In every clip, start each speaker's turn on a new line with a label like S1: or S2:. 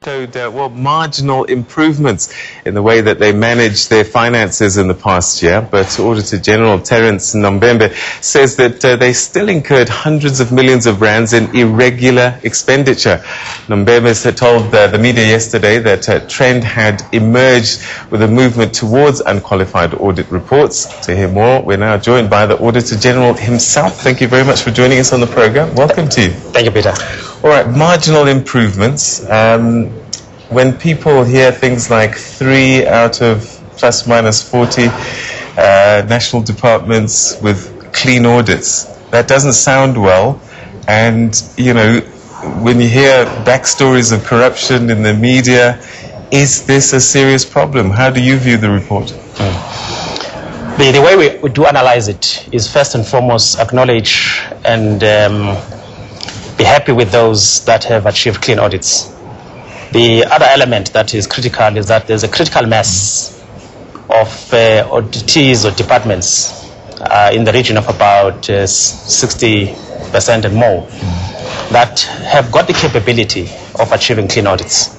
S1: showed, marginal improvements in the way that they managed their finances in the past year. But Auditor General Terence Nombembe says that they still incurred hundreds of millions of rands in irregular expenditure. Nombembe had told the media yesterday that a trend had emerged with a movement towards unqualified audit reports. To hear more, we're now joined by the Auditor General himself. Thank you very much for joining us on the program. Welcome to you.
S2: Thank you, Peter.
S1: All right, marginal improvements. When people hear things like 3 out of plus minus 40 national departments with clean audits, that doesn't sound well. And, you know, when you hear backstories of corruption in the media, is this a serious problem? How do you view the report?
S2: The way we do analyze it is first and foremost acknowledge and be happy with those that have achieved clean audits. The other element that is critical is that there's a critical mass of auditees or departments in the region of about 60% and more that have got the capability of achieving clean audits,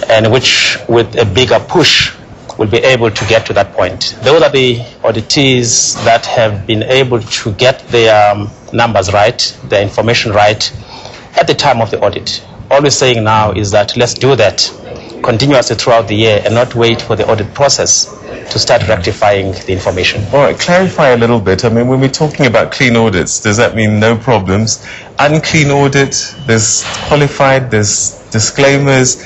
S2: and which with a bigger push will be able to get to that point. Those are the auditees that have been able to get their numbers right, their information right at the time of the audit. All we're saying now is that let's do that continuously throughout the year and not wait for the audit process to start rectifying the information.
S1: All right, clarify a little bit. I mean, when we're talking about clean audits, does that mean no problems? Unclean audit, there's qualified, there's disclaimers.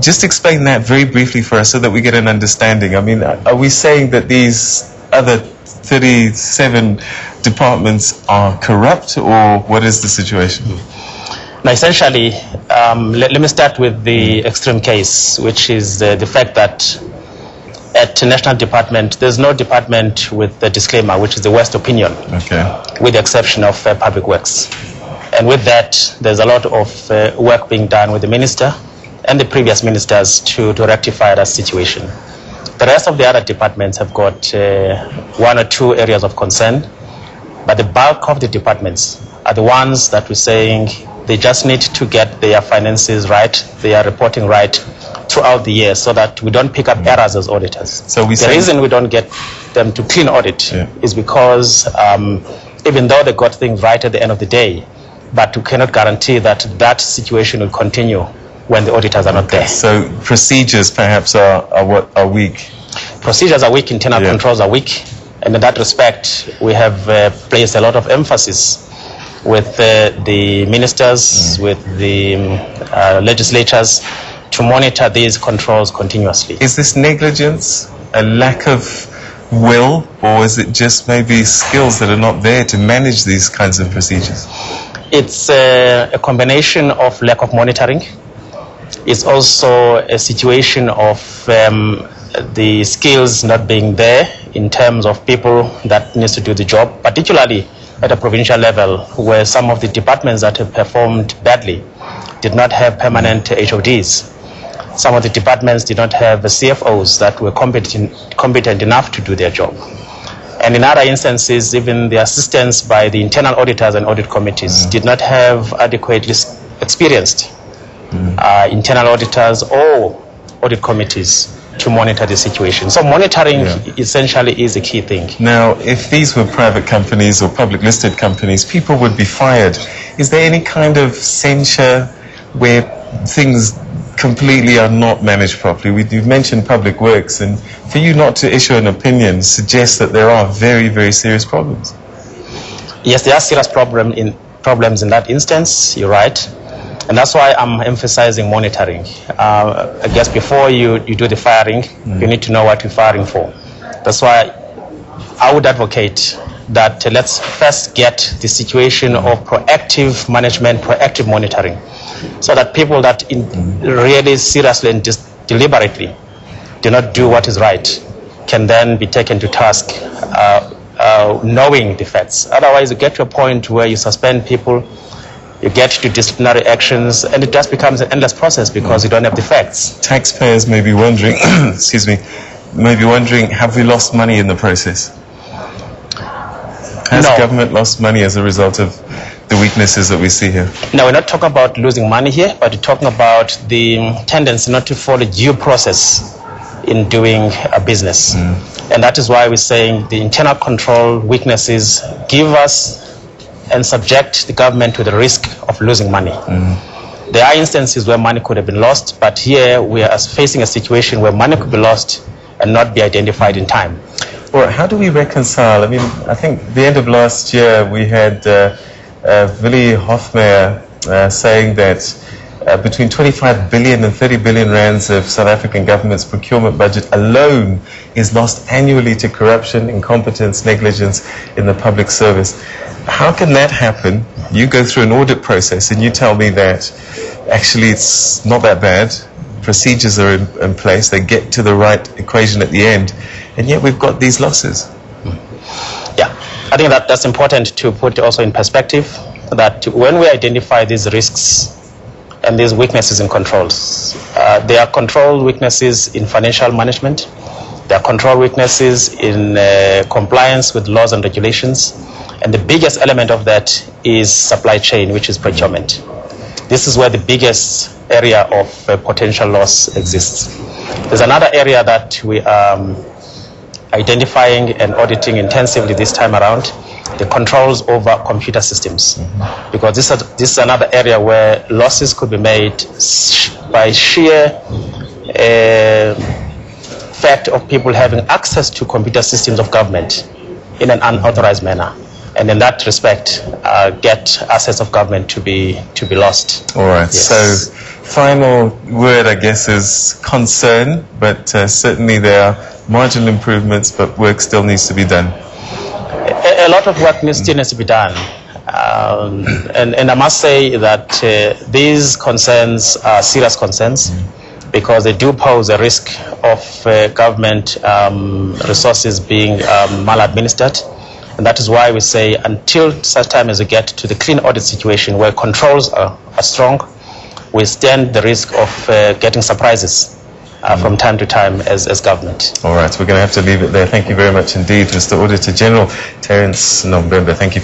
S1: Just explain that very briefly for us so that we get an understanding. I mean, are we saying that these other 37 departments are corrupt, or what is the situation?
S2: Now, essentially, let me start with the extreme case, which is the fact that at the National Department, there's no department with the disclaimer, which is the worst opinion, with the exception of Public Works. And with that, there's a lot of work being done with the minister and the previous ministers to rectify that situation. The rest of the other departments have got 1 or 2 areas of concern, but the bulk of the departments are the ones that we're saying they just need to get their finances right, their reporting right throughout the year, so that we don't pick up errors as auditors. So the reason we don't get them to clean audit is because even though they got things right at the end of the day, but we cannot guarantee that that situation will continue when the auditors are not there.
S1: So procedures perhaps are weak? Procedures
S2: are weak, internal controls are weak, and in that respect we have placed a lot of emphasis with the ministers, with the legislatures, to monitor these controls continuously.
S1: Is this negligence, a lack of will, or is it just maybe skills that are not there to manage these kinds of procedures?
S2: It's a combination of lack of monitoring. It's also a situation of the skills not being there in terms of people that needs to do the job, particularly at a provincial level, where some of the departments that have performed badly did not have permanent HODs. Some of the departments did not have CFOs that were competent enough to do their job. And in other instances, even the assistance by the internal auditors and audit committees did not have adequately experienced internal auditors or audit committees to monitor the situation. So monitoring essentially is a key thing.
S1: Now, if these were private companies or public listed companies, people would be fired. Is there any kind of censure where things completely are not managed properly? You've mentioned Public Works, and for you not to issue an opinion suggests that there are very, very serious problems.
S2: Yes, there are serious problems in that instance, you're right. And that's why I'm emphasizing monitoring. I guess before you do the firing, you need to know what you're firing for. That's why I would advocate that let's first get the situation of proactive management, proactive monitoring, so that people that really seriously and just deliberately do not do what is right can then be taken to task knowing the facts. Otherwise, you get to a point where you suspend people, you get to disciplinary actions, and it just becomes an endless process because you don't have the facts.
S1: Taxpayers may be wondering, excuse me, may be wondering, have we lost money in the process? Has government lost money as a result of the weaknesses that we see here?
S2: No, we're not talking about losing money here, but we're talking about the tendency not to follow due process in doing a business. And that is why we're saying the internal control weaknesses give us and subject the government to the risk of losing money. There are instances where money could have been lost, but here we are facing a situation where money could be lost and not be identified in time.
S1: Well, how do we reconcile? I mean, I think the end of last year we had Willie Hofmeyr saying that between 25 billion and 30 billion rands of South African government's procurement budget alone is lost annually to corruption, incompetence, negligence in the public service. How can that happen? You go through an audit process and you tell me that actually it's not that bad. Procedures are in place. They get to the right equation at the end. And yet we've got these losses.
S2: Yeah, I think that's important to put also in perspective, that when we identify these risks and these weaknesses in controls, there are control weaknesses in financial management. There are control weaknesses in compliance with laws and regulations. And the biggest element of that is supply chain, which is procurement. This is where the biggest area of potential loss exists. There's another area that we are identifying and auditing intensively this time around, the controls over computer systems. Because this is another area where losses could be made by sheer fact of people having access to computer systems of government in an unauthorized manner. And in that respect, get assets of government to be lost.
S1: All right.
S2: Yes.
S1: So, final word, I guess, is concern. But certainly there are marginal improvements, but work still needs to be done.
S2: A lot of work still needs to be done. And I must say that these concerns are serious concerns, because they do pose a risk of government resources being maladministered. And that is why we say until such time as we get to the clean audit situation where controls are strong, we stand the risk of getting surprises from time to time as government.
S1: All right, we're going to have to leave it there. Thank you very much indeed, Mr. Auditor General Terence Nombembe. Thank you.